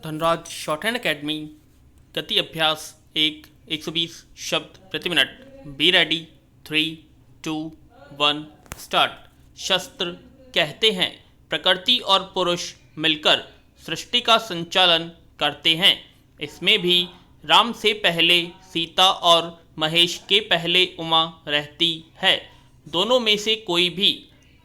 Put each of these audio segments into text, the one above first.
Dhanraj short hand academy. गति अभ्यास 120 शब्द प्रति मिनट। Be ready. 3, 2, 1 स्टार्ट। शस्त्र कहते हैं प्रकृति और पुरुष मिलकर सृष्टि का संचालन करते हैं। इसमें भी राम से पहले सीता और महेश के पहले उमा रहती है। दोनों में से कोई भी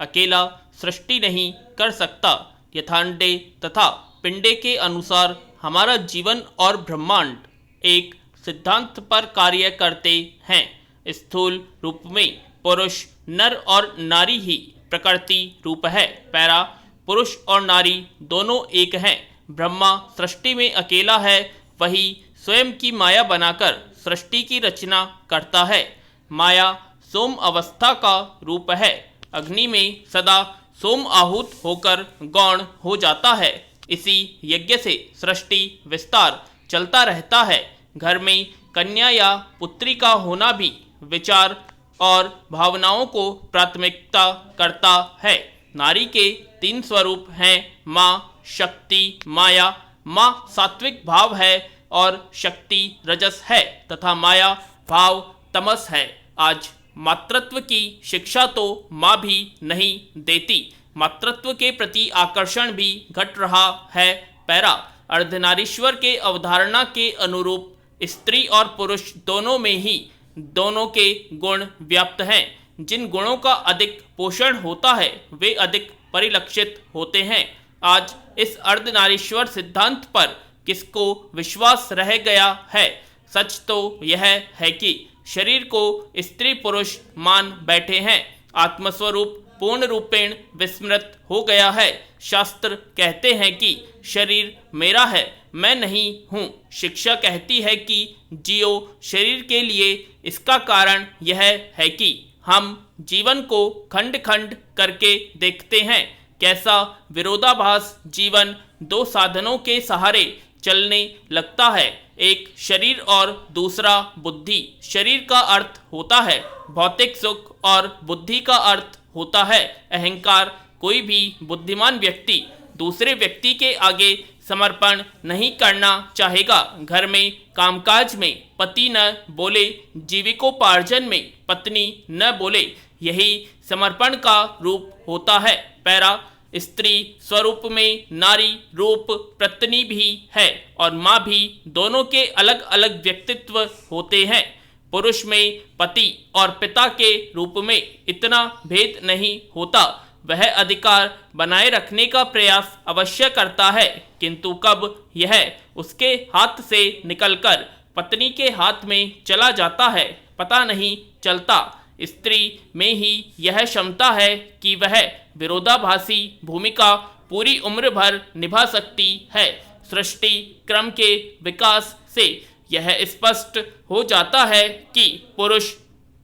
अकेला सृष्टि नहीं कर सकता। यथांडे तथा पिंडे के अनुसार हमारा जीवन और ब्रह्मांड एक सिद्धांत पर कार्य करते हैं। स्थूल रूप में पुरुष नर और नारी ही प्रकृति रूप है। पैरा पुरुष और नारी दोनों एक हैं। ब्रह्मा सृष्टि में अकेला है, वही स्वयं की माया बनाकर सृष्टि की रचना करता है। माया सोम अवस्था का रूप है। अग्नि में सदा सोम आहूत होकर गौण हो जाता है। इसी यज्ञ से सृष्टि विस्तार चलता रहता है। घर में कन्या या पुत्री का होना भी विचार और भावनाओं को प्राथमिकता करता है। नारी के 3 स्वरूप हैं, माँ शक्ति माया। माँ सात्विक भाव है और शक्ति रजस है तथा माया भाव तमस है। आज मातृत्व की शिक्षा तो माँ भी नहीं देती। मातृत्व के प्रति आकर्षण भी घट रहा है। पैरा अर्धनारीश्वर के अवधारणा के अनुरूप स्त्री और पुरुष दोनों में ही दोनों के गुण व्याप्त हैं। जिन गुणों का अधिक पोषण होता है वे अधिक परिलक्षित होते हैं। आज इस अर्धनारीश्वर सिद्धांत पर किसको विश्वास रह गया है? सच तो यह है कि शरीर को स्त्री पुरुष मान बैठे हैं। आत्मस्वरूप पूर्ण रूपेण विस्मृत हो गया है। शास्त्र कहते हैं कि शरीर मेरा है, मैं नहीं हूँ। शिक्षा कहती है कि जियो शरीर के लिए। इसका कारण यह है कि हम जीवन को खंड खंड करके देखते हैं। कैसा विरोधाभास जीवन 2 साधनों के सहारे चलने लगता है, एक शरीर और दूसरा बुद्धि। शरीर का अर्थ होता है भौतिक सुख और बुद्धि का अर्थ होता है अहंकार। कोई भी बुद्धिमान व्यक्ति दूसरे व्यक्ति के आगे समर्पण नहीं करना चाहेगा। घर में कामकाज में पति न बोले, जीविकोपार्जन में पत्नी न बोले, यही समर्पण का रूप होता है। पैरा स्त्री स्वरूप में नारी रूप पत्नी भी है और माँ भी। दोनों के अलग अलग व्यक्तित्व होते हैं। पुरुष में पति और पिता के रूप में इतना भेद नहीं होता। वह अधिकार बनाए रखने का प्रयास अवश्य करता है, किंतु कब यह उसके हाथ से निकलकर पत्नी के हाथ में चला जाता है पता नहीं चलता। स्त्री में ही यह क्षमता है कि वह विरोधाभासी भूमिका पूरी उम्र भर निभा सकती है। सृष्टि क्रम के विकास से यह स्पष्ट हो जाता है कि पुरुष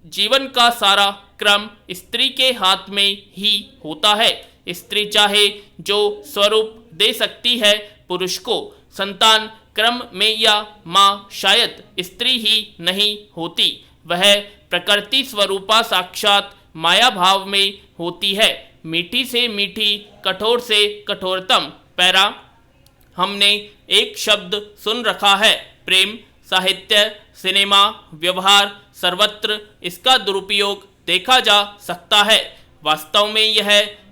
जीवन का सारा क्रम स्त्री के हाथ में ही होता है। स्त्री चाहे जो स्वरूप दे सकती है पुरुष को। संतान क्रम में या माँ शायद स्त्री ही नहीं होती, वह प्रकृति स्वरूपा साक्षात माया भाव में होती है। मीठी से मीठी, कठोर से कठोरतम। पैरा हमने एक शब्द सुन रखा है, प्रेम। साहित्य सिनेमा व्यवहार सर्वत्र इसका दुरुपयोग देखा जा सकता है। वास्तव में यह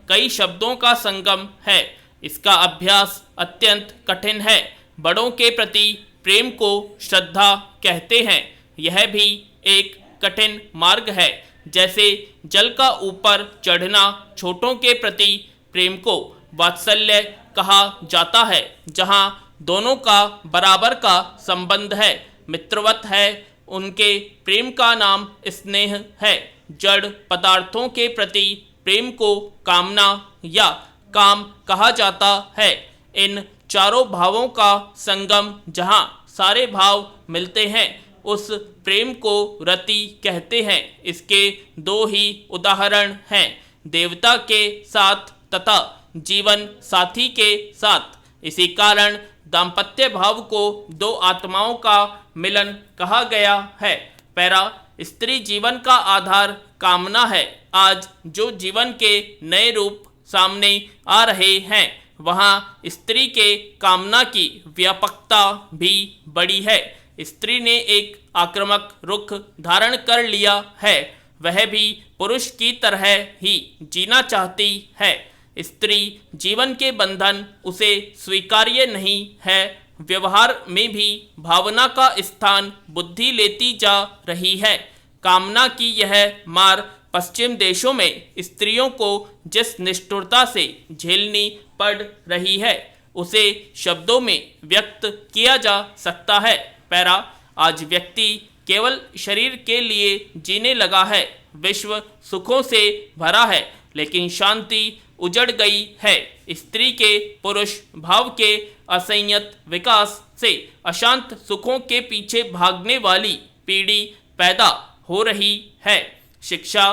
कई शब्दों का संगम है। इसका अभ्यास अत्यंत कठिन है। बड़ों के प्रति प्रेम को श्रद्धा कहते हैं। यह भी एक कठिन मार्ग है। जैसे जल का ऊपर चढ़ना। छोटों के प्रति प्रेम को वात्सल्य कहा जाता है, जहाँ दोनों का बराबर का संबंध है, मित्रवत है। उनके प्रेम का नाम स्नेह है। जड़ पदार्थों के प्रति प्रेम को कामना या काम कहा जाता है। इन चारों भावों का संगम जहाँ सारे भाव मिलते हैं, उस प्रेम को रति कहते हैं। इसके 2 ही उदाहरण हैं, देवता के साथ तथा जीवन साथी के साथ। इसी कारण दाम्पत्य भाव को 2 आत्माओं का मिलन कहा गया है। पैरा स्त्री जीवन का आधार कामना है। आज जो जीवन के नए रूप सामने आ रहे हैं वहाँ स्त्री के कामना की व्यापकता भी बड़ी है। स्त्री ने एक आक्रामक रुख धारण कर लिया है, वह भी पुरुष की तरह ही जीना चाहती है। स्त्री जीवन के बंधन उसे स्वीकार्य नहीं है। व्यवहार में भी भावना का स्थान बुद्धि लेती जा रही है। कामना की यह मार पश्चिम देशों में स्त्रियों को जिस निष्ठुरता से झेलनी पड़ रही है, उसे शब्दों में व्यक्त किया जा सकता है। पैरा, आज व्यक्ति केवल शरीर के लिए जीने लगा है। विश्व सुखों से भरा है, लेकिन शांति उजड़ गई है। स्त्री के पुरुष भाव के असंयत विकास से अशांत सुखों के पीछे भागने वाली पीढ़ी पैदा हो रही है। शिक्षा,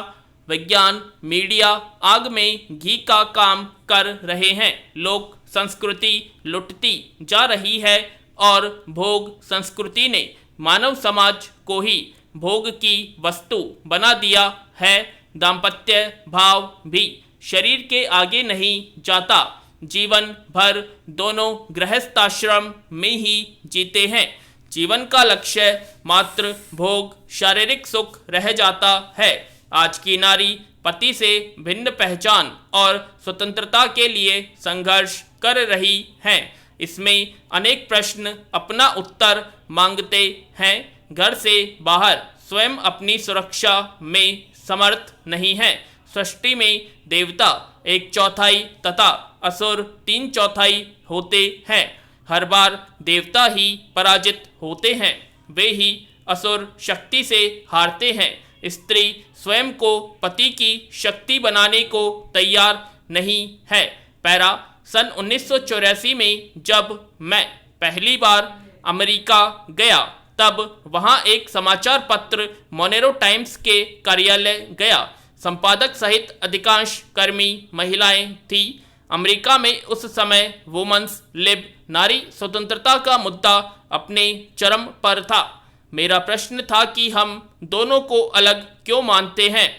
विज्ञान, मीडिया आग में घी का काम कर रहे हैं। लोक संस्कृति लुटती जा रही है और भोग संस्कृति ने मानव समाज को ही भोग की वस्तु बना दिया है। दाम्पत्य भाव भी शरीर के आगे नहीं जाता। जीवन भर दोनों गृहस्थाश्रम में ही जीते हैं। जीवन का लक्ष्य मात्र भोग, शारीरिक सुख रह जाता है। आज की नारी पति से भिन्न पहचान और स्वतंत्रता के लिए संघर्ष कर रही हैं। इसमें अनेक प्रश्न अपना उत्तर मांगते हैं। घर से बाहर स्वयं अपनी सुरक्षा में समर्थ नहीं है। सृष्टि में देवता 1/4 तथा असुर 3/4 होते हैं। हर बार देवता ही पराजित होते हैं, वे ही असुर शक्ति से हारते हैं। स्त्री स्वयं को पति की शक्ति बनाने को तैयार नहीं है। पैरा, सन 1984 में जब मैं पहली बार अमेरिका गया, तब वहाँ एक समाचार पत्र मोनेरो टाइम्स के कार्यालय गया। संपादक सहित अधिकांश कर्मी महिलाएं थी। अमेरिका में उस समय वुमेन्स लिब, नारी स्वतंत्रता का मुद्दा अपने चरम पर था। मेरा प्रश्न था कि हम दोनों को अलग क्यों मानते हैं।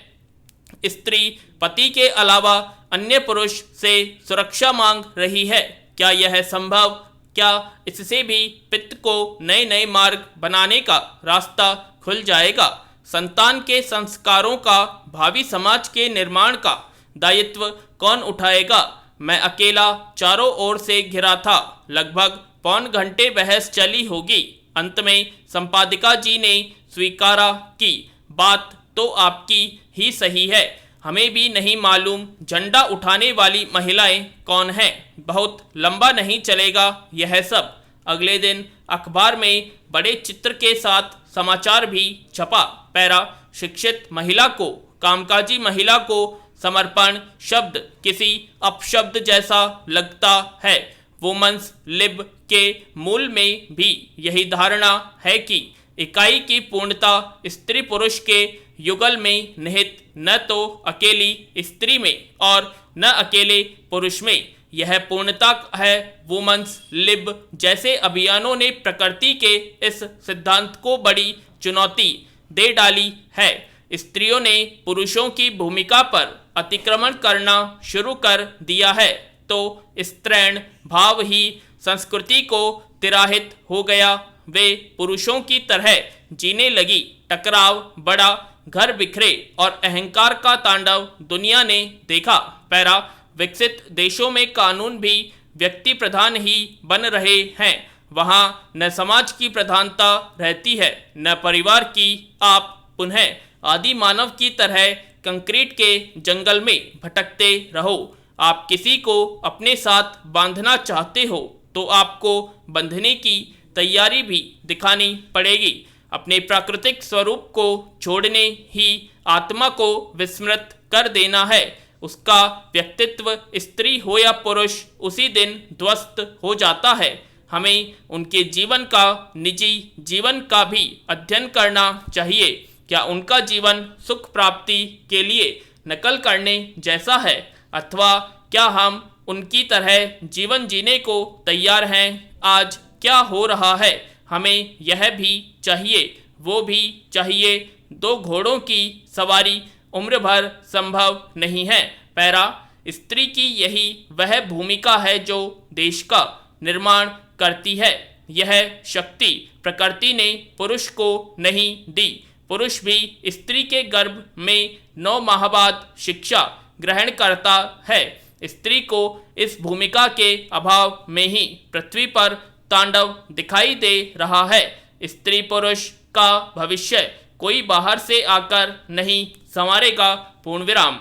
स्त्री पति के अलावा अन्य पुरुष से सुरक्षा मांग रही है। क्या यह संभव? क्या इससे भी पित्त को नए नए मार्ग बनाने का रास्ता खुल जाएगा? संतान के संस्कारों का, भावी समाज के निर्माण का दायित्व कौन उठाएगा? मैं अकेला चारों ओर से घिरा था। लगभग पौन घंटे बहस चली होगी। अंत में संपादिका जी ने स्वीकारा कि बात तो आपकी ही सही है, हमें भी नहीं मालूम झंडा उठाने वाली महिलाएं कौन हैं। बहुत लंबा नहीं चलेगा यह सब। अगले दिन अखबार में बड़े चित्र के साथ समाचार भी छपा। पैरा, शिक्षित महिला को, कामकाजी महिला को समर्पण शब्द किसी अपशब्द जैसा लगता है। वुमेन्स लिब के मूल में भी यही धारणा है कि इकाई की पूर्णता स्त्री पुरुष के युगल में निहित न तो अकेली स्त्री में और न अकेले पुरुष में। यह पूर्णता है वुमेन्स लिब जैसे अभियानों ने प्रकृति के इस सिद्धांत को बड़ी चुनौती दे डाली है। स्त्रियों ने पुरुषों की भूमिका पर अतिक्रमण करना शुरू कर दिया है, तो स्त्रैण भाव ही संस्कृति को तिराहित हो गया। वे पुरुषों की तरह जीने लगी। टकराव बढ़ा, घर बिखरे और अहंकार का तांडव दुनिया ने देखा। पैरा, विकसित देशों में कानून भी व्यक्ति प्रधान ही बन रहे हैं। वहाँ न समाज की प्रधानता रहती है, न परिवार की। आप पुनः आदि मानव की तरह कंक्रीट के जंगल में भटकते रहो। आप किसी को अपने साथ बांधना चाहते हो तो आपको बंधने की तैयारी भी दिखानी पड़ेगी। अपने प्राकृतिक स्वरूप को छोड़ने ही आत्मा को विस्मृत कर देना है। उसका व्यक्तित्व स्त्री हो या पुरुष उसी दिन ध्वस्त हो जाता है। हमें उनके जीवन का, निजी जीवन का भी अध्ययन करना चाहिए। क्या उनका जीवन सुख प्राप्ति के लिए नकल करने जैसा है, अथवा क्या हम उनकी तरह जीवन जीने को तैयार हैं? आज क्या हो रहा है, हमें यह भी चाहिए, वो भी चाहिए। 2 घोड़ों की सवारी उम्र भर संभव नहीं है। पैरा, स्त्री की यही वह भूमिका है जो देश का निर्माण करती है। यह शक्ति प्रकृति ने पुरुष को नहीं दी। पुरुष भी स्त्री के गर्भ में 9 माह बाद शिक्षा ग्रहण करता है। स्त्री को इस भूमिका के अभाव में ही पृथ्वी पर तांडव दिखाई दे रहा है। स्त्री पुरुष का भविष्य कोई बाहर से आकर नहीं संवारेगा। पूर्ण विराम।